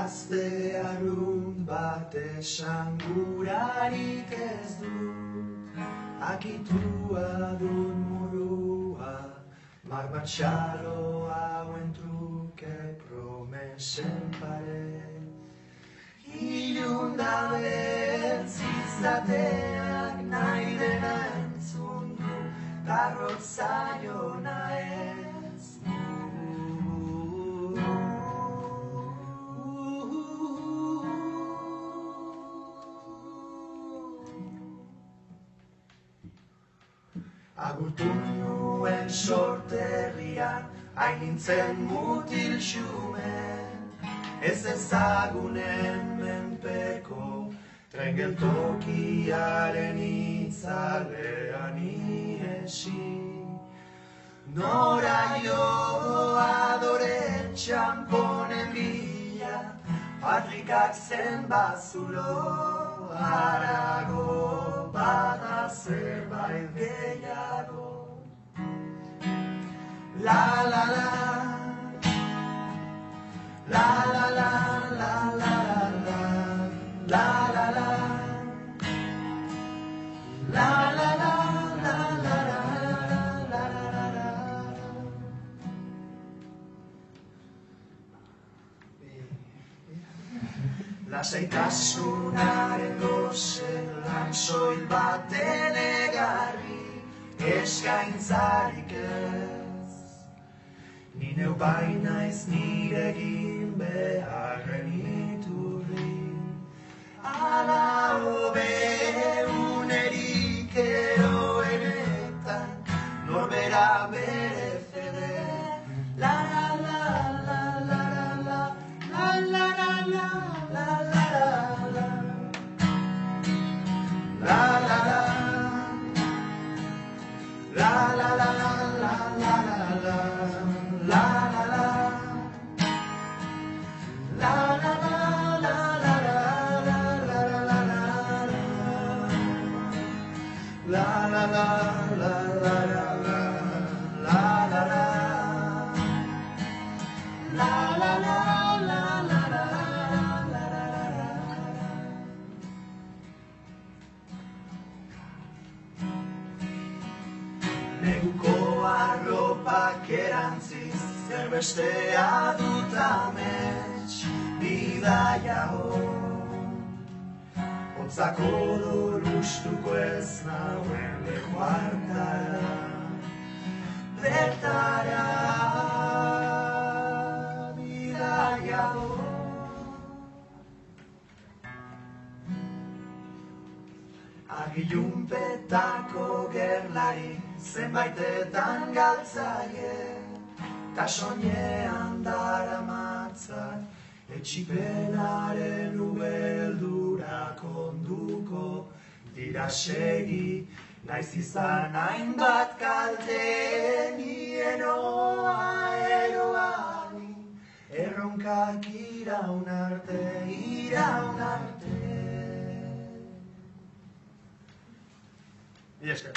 Gazte arrunt bat esan gurarik ez dut, akitua dut murua, marmatxalo hauen truke promesen pare. Ilundabe zizateak nahi dena entzun du, tarrot zaiona ez Agurtu nuen sorterrian, hain nintzen mutil xumen, ez ezagunen menpeko, tren geltokiaren itzalean iesi. Nora jo adore txamponen bila, patrikak zen bazulo, harago bada zerbait gehiago. La la la, la la la la la la la la la la la la la la la la. Lasaitasunaren gozelan soil baten egarri, eskaintzarik ez. Ni neu baina ez nire egin beharren iturri. Ala hobe unerik eroenetan, norbera bere fede. La la la la la la la la la la la la la la la la. La la la la la la la la la la. La la la la la la la la la la. La la la la la la la la la la. La la la la la la la la la. Neguko arropak erantziz, zerbestea dut amets, bidaia hon. Hotzako dolustuko ez nauen leku hartara, bertara bidaia hon. Agilunpetako gerlari, zenbaitetan galtzaie, ta soinean daramatzat, etxipenaren ubeldurak onduko dira segi, naiz izan hainbat kalte, nien oaeroani, erronkak iraun arte, iraun arte. Mila esker.